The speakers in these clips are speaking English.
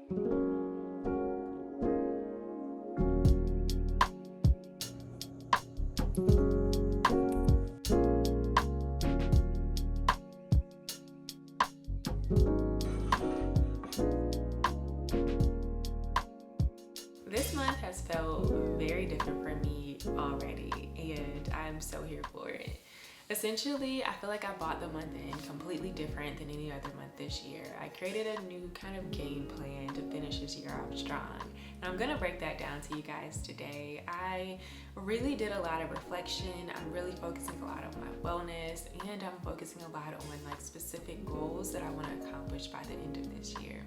This month has felt very different for me already, and I'm so here for it. Essentially, I feel like I bought the month in completely different than any other month this year. I created a new kind of game plan to finish this year off strong. And I'm gonna break that down to you guys today. I really did a lot of reflection. I'm really focusing a lot on my wellness, and I'm focusing a lot on like specific goals that I want to accomplish by the end of this year.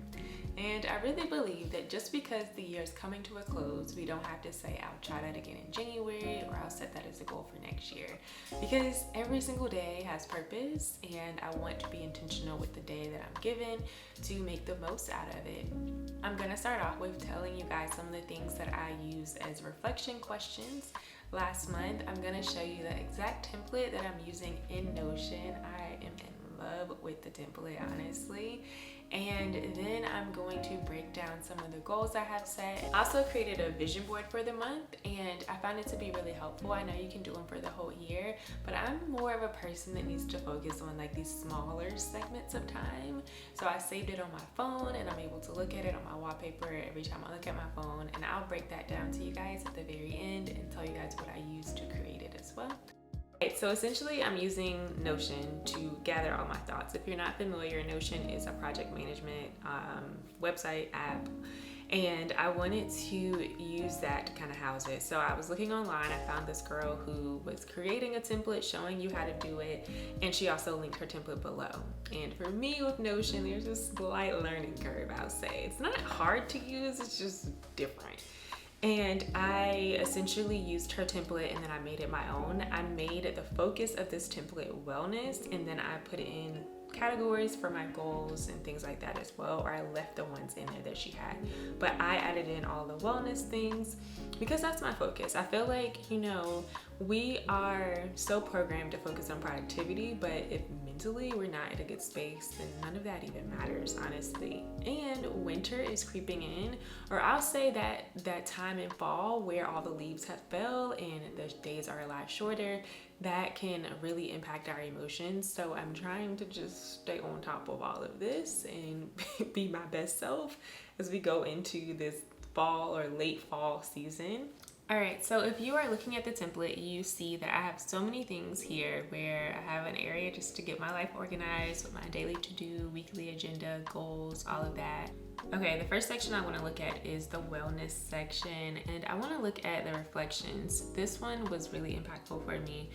And I really believe that just because the year is coming to a close, we don't have to say, I'll try that again in January, or I'll set that as a goal for next year. Because every single day has purpose, and I want to be intentional with the day that I'm given to make the most out of it. I'm gonna start off with telling you guys some of the things that I use as reflection questions. Last month, I'm gonna show you the exact template that I'm using in Notion. I am in love with the template, honestly. And then I'm going to break down some of the goals I have set. I also created a vision board for the month, and I found it to be really helpful. I know you can do them for the whole year, but I'm more of a person that needs to focus on like these smaller segments of time. So I saved it on my phone, and I'm able to look at it on my wallpaper every time I look at my phone, and I'll break that down to you guys at the very end and tell you guys what I used to create it as well. Okay, so essentially I'm using Notion to gather all my thoughts. If you're not familiar, Notion is a project management website app, and I wanted to use that to kind of house it. So I was looking online, I found this girl who was creating a template showing you how to do it, and she also linked her template below. And for me with Notion, there's a slight learning curve, I'll say. It's not hard to use, it's just different. And I essentially used her template, and then I made it my own. I made the focus of this template wellness, and then I put in categories for my goals and things like that as well, or I left the ones in there that she had. But I added in all the wellness things because that's my focus. I feel like, we are so programmed to focus on productivity, but if mentally we're not in a good space, then none of that even matters, honestly. And winter is creeping in, or I'll say that time in fall where all the leaves have fell and the days are a lot shorter, that can really impact our emotions. So I'm trying to just stay on top of all of this and be my best self as we go into this fall or late fall season. All right, so if you are looking at the template, you see that I have so many things here where I have an area just to get my life organized with my daily to-do, weekly agenda, goals, all of that. Okay, the first section I want to look at is the wellness section, and I want to look at the reflections. This one was really impactful for me.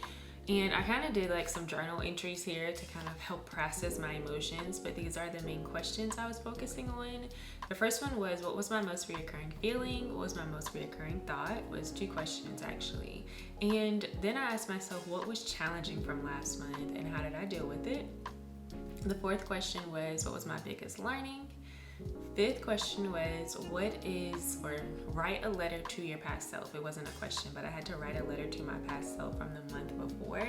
And I kind of did like some journal entries here to kind of help process my emotions, but these are the main questions I was focusing on. The first one was, what was my most reoccurring feeling? What was my most reoccurring thought? It was 2 questions actually. And then I asked myself, what was challenging from last month and how did I deal with it? The 4th question was, what was my biggest learning? 5th question was, write a letter to your past self. It wasn't a question, but I had to write a letter to my past self from the month before.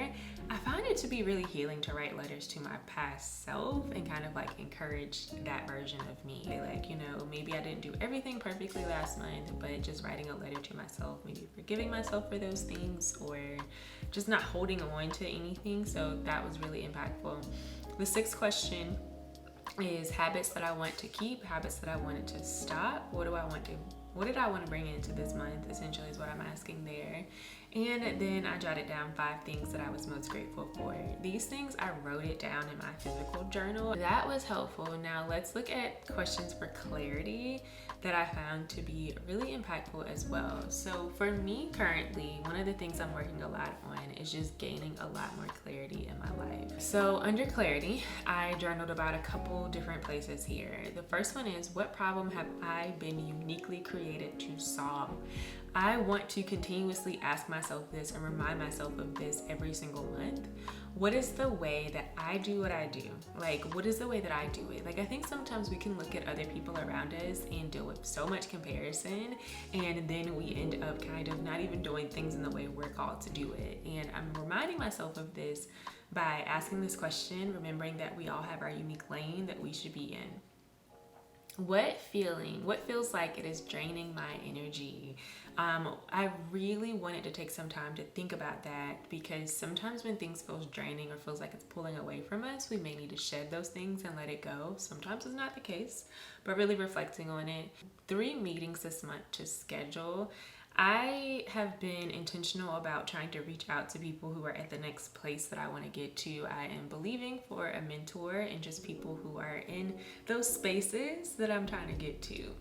I found it to be really healing to write letters to my past self and kind of like encourage that version of me. Like, maybe I didn't do everything perfectly last month, but just writing a letter to myself, maybe forgiving myself for those things or just not holding on to anything. So that was really impactful. The 6th question is habits that I want to keep, habits that I wanted to stop. What did I want to bring into this month, essentially is what I'm asking there. And then I jotted down 5 things that I was most grateful for. These things, I wrote it down in my physical journal. That was helpful. Now let's look at questions for clarity that I found to be really impactful as well. So for me currently, one of the things I'm working a lot on is just gaining a lot more clarity in my life. So under clarity, I journaled about a couple different places here. The first one is, what problem have I been uniquely created to solve? I want to continuously ask myself this and remind myself of this every single month. What is the way that I do what I do? Like, what is the way that I do it? Like, I think sometimes we can look at other people around us and deal with so much comparison, and then we end up kind of not even doing things in the way we're called to do it. And I'm reminding myself of this by asking this question, remembering that we all have our unique lane that we should be in. what feels like it is draining my energy? I really wanted to take some time to think about that, because sometimes when things feels draining or feels like it's pulling away from us, we may need to shed those things and let it go. Sometimes it's not the case, but really reflecting on it. 3 meetings this month to schedule. I have been intentional about trying to reach out to people who are at the next place that I want to get to. I am believing for a mentor and just people who are in those spaces that I'm trying to get to.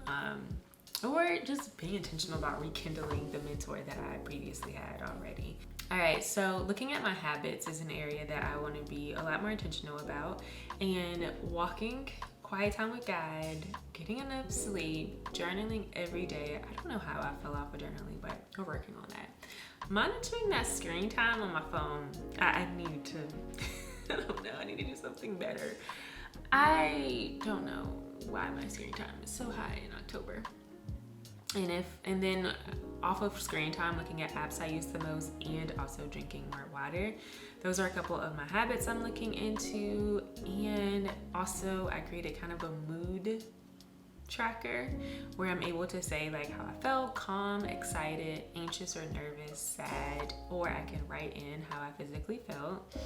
Or just being intentional about rekindling the mentor that I previously had already. All right, so looking at my habits is an area that I want to be a lot more intentional about. And walking, quiet time with God, getting enough sleep, journaling every day. I don't know how I fell off of journaling, but we're working on that. Monitoring that screen time on my phone, I need to, I don't know, I need to do something better. I don't know why my screen time is so high in October. And then off of screen time, looking at apps I use the most, and also drinking more water. Those are a couple of my habits I'm looking into. And also I created kind of a mood tracker where I'm able to say like how I felt: calm, excited, anxious or nervous, sad, or I can write in how I physically felt.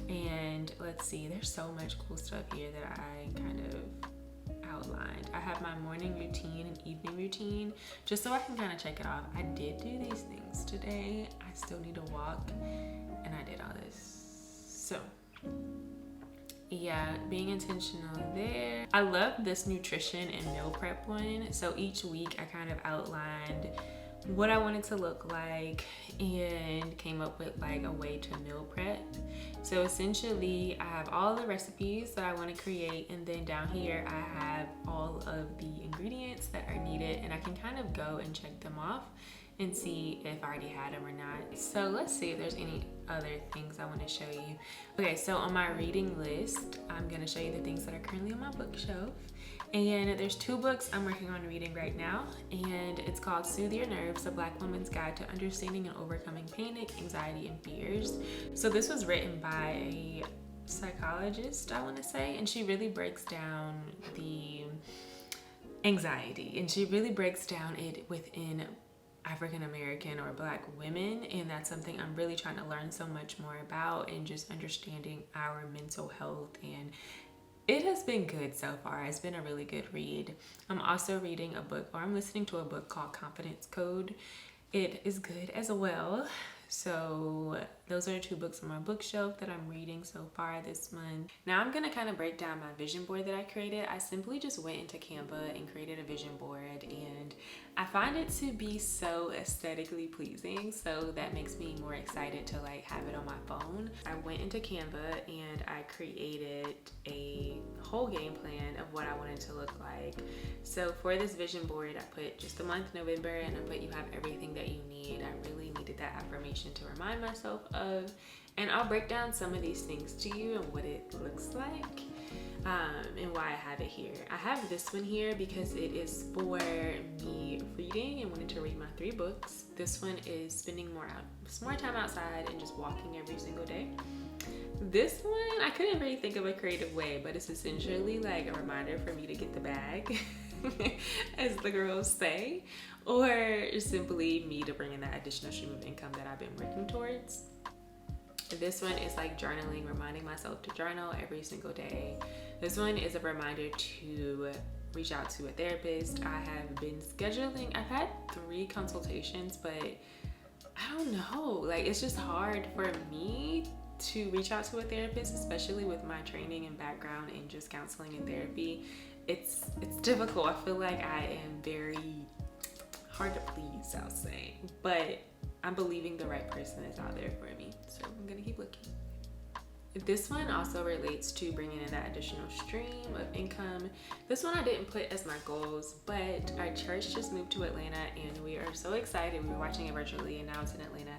And let's see, there's so much cool stuff here that I kind of outlined. I have my morning routine and evening routine just so I can kind of check it off. I did do these things today. I still need to walk, and I did all this. So yeah, being intentional there. I love this nutrition and meal prep one. So each week I kind of outlined what I wanted to look like and came up with like a way to meal prep. So essentially I have all the recipes that I want to create, and then down here I have all of the ingredients that are needed, and I can kind of go and check them off and see if I already had them or not. So let's see if there's any other things I want to show you. Okay, so on my reading list, I'm going to show you the things that are currently on my bookshelf. And there's 2 books I'm working on reading right now, and it's called Soothe Your Nerves, A Black Woman's Guide to Understanding and Overcoming Panic, Anxiety, and Fears. So this was written by a psychologist, I want to say, and she really breaks down the anxiety, and she really breaks down it within African American or Black women, and that's something I'm really trying to learn so much more about, and just understanding our mental health. And it has been good so far. It's been a really good read. I'm also reading a book, or I'm listening to a book called Confidence Code. It is good as well. So those are 2 books on my bookshelf that I'm reading so far this month. Now I'm gonna kind of break down my vision board that I created. I simply just went into Canva and created a vision board, and I find it to be so aesthetically pleasing. So that makes me more excited to like have it on my phone. I went into Canva and I created a whole game plan of what I wanted to look like. So for this vision board, I put just the month November, and I put you have everything that you need. I really needed that affirmation to remind myself of, and I'll break down some of these things to you and what it looks like, and why I have it here. I have this one here because it is for me reading and wanting to read my 3 books. This one is spending more time outside and just walking every single day. This one, I couldn't really think of a creative way, but it's essentially like a reminder for me to get the bag, as the girls say, or simply me to bring in that additional stream of income that I've been working towards. This one is like journaling, reminding myself to journal every single day. This one is a reminder to reach out to a therapist. I have been scheduling, I've had 3 consultations, but I don't know, like it's just hard for me to reach out to a therapist, especially with my training and background in just counseling and therapy. It's difficult. I feel like I am very hard to please, I'll say, but I'm believing the right person is out there for me, so I'm gonna keep looking. This one also relates to bringing in that additional stream of income. This one I didn't put as my goals, but our church just moved to Atlanta, and we are so excited. We were watching it virtually, and now it's in Atlanta,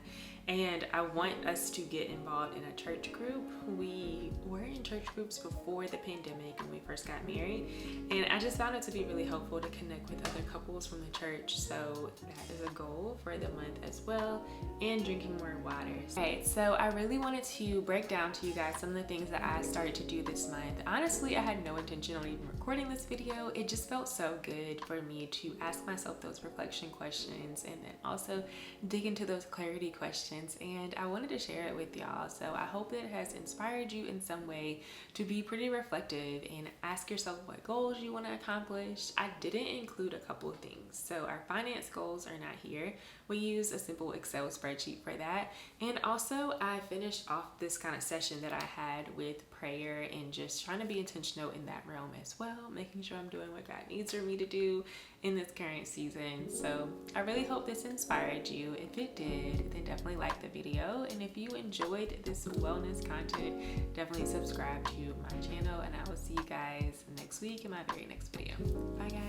and I want us to get involved in a church group. We were in church groups before the pandemic when we first got married, and I just found it to be really helpful to connect with other couples from the church. So that is a goal for the month as well, and drinking more water. Alright, so I really wanted to break down to you guys some of the things that I started to do this month. Honestly, I had no intention on even recording this video. It just felt so good for me to ask myself those reflection questions and then also dig into those clarity questions, and I wanted to share it with y'all. So I hope that it has inspired you in some way to be pretty reflective and ask yourself what goals you want to accomplish. I didn't include a couple of things. So our finance goals are not here. We use a simple Excel spreadsheet for that. And also I finished off this kind of session that I had with prayer and just trying to be intentional in that realm as well, making sure I'm doing what God needs for me to do in this current season. So I really hope this inspired you. If it did, then definitely like the video. And if you enjoyed this wellness content, definitely subscribe to my channel, and I will see you guys next week in my very next video. Bye guys.